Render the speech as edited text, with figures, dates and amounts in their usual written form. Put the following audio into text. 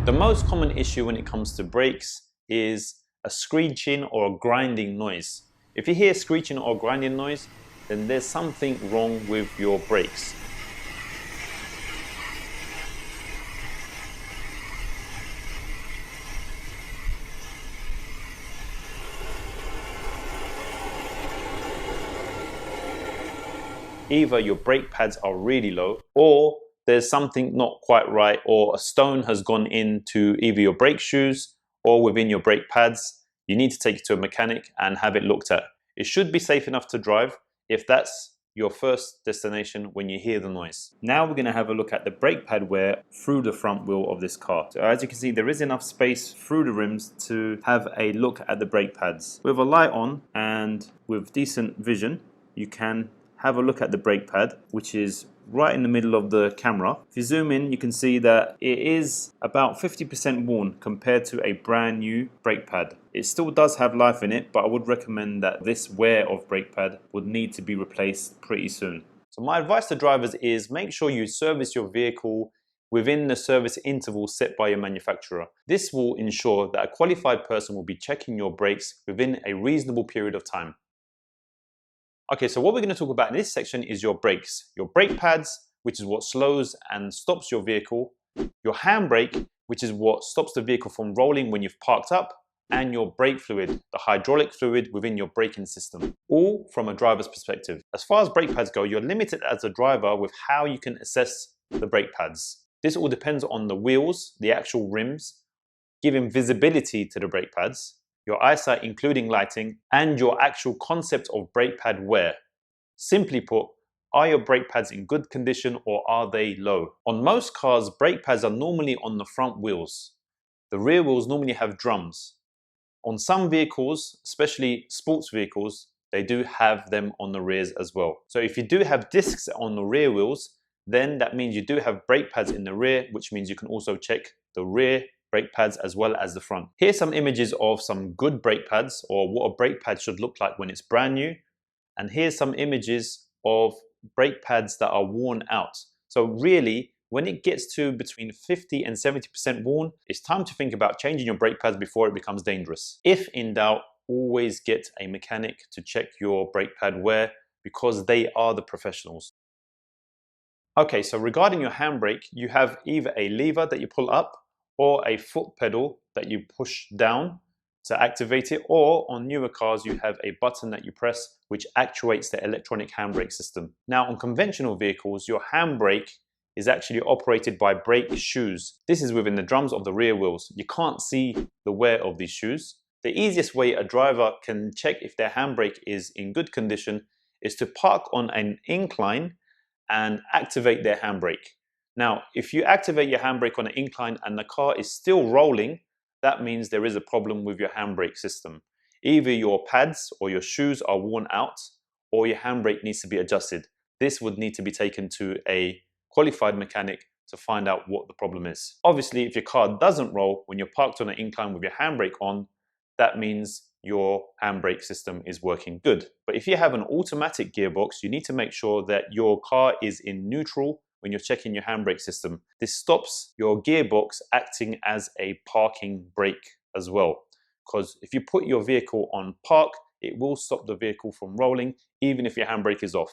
The most common issue when it comes to brakes is a screeching or a grinding noise. If you hear screeching or grinding noise, then there's something wrong with your brakes. Either your brake pads are really low, or there's something not quite right, or a stone has gone into either your brake shoes or within your brake pads. You need to take it to a mechanic and have it looked at. It should be safe enough to drive if that's your first destination when you hear the noise. Now we're going to have a look at the brake pad wear through the front wheel of this car. So as you can see, there is enough space through the rims to have a look at the brake pads. With a light on and with decent vision, you can have a look at the brake pad, which is right in the middle of the camera. If you zoom in, you can see that it is about 50% worn compared to a brand new brake pad. It still does have life in it, but I would recommend that this wear of brake pad would need to be replaced pretty soon. So my advice to drivers is make sure you service your vehicle within the service interval set by your manufacturer. This will ensure that a qualified person will be checking your brakes within a reasonable period of time. Okay, so what we're going to talk about in this section is your brakes. Your brake pads, which is what slows and stops your vehicle. Your handbrake, which is what stops the vehicle from rolling when you've parked up. And your brake fluid, the hydraulic fluid within your braking system. All from a driver's perspective. As far as brake pads go, you're limited as a driver with how you can assess the brake pads. This all depends on the wheels, the actual rims, giving visibility to the brake pads, your eyesight including lighting, and your actual concept of brake pad wear. Simply put, are your brake pads in good condition or are they low? On most cars, brake pads are normally on the front wheels. The rear wheels normally have drums. On some vehicles, especially sports vehicles, they do have them on the rears as well. So if you do have discs on the rear wheels, then that means you do have brake pads in the rear, which means you can also check the rear brake pads as well as the front. Here's some images of some good brake pads, or what a brake pad should look like when it's brand new. And here's some images of brake pads that are worn out. So really, when it gets to between 50 and 70% worn, it's time to think about changing your brake pads before it becomes dangerous. If in doubt, always get a mechanic to check your brake pad wear because they are the professionals. Okay, so regarding your handbrake, you have either a lever that you pull up or a foot pedal that you push down to activate it, or on newer cars you have a button that you press which actuates the electronic handbrake system. Now on conventional vehicles, your handbrake is actually operated by brake shoes. This is within the drums of the rear wheels. You can't see the wear of these shoes. The easiest way a driver can check if their handbrake is in good condition is to park on an incline and activate their handbrake. Now, if you activate your handbrake on an incline and the car is still rolling, that means there is a problem with your handbrake system. Either your pads or your shoes are worn out, or your handbrake needs to be adjusted. This would need to be taken to a qualified mechanic to find out what the problem is. Obviously, if your car doesn't roll when you're parked on an incline with your handbrake on, that means your handbrake system is working good. But if you have an automatic gearbox, you need to make sure that your car is in neutral when you're checking your handbrake system. This stops your gearbox acting as a parking brake as well. Because if you put your vehicle on park, it will stop the vehicle from rolling even if your handbrake is off.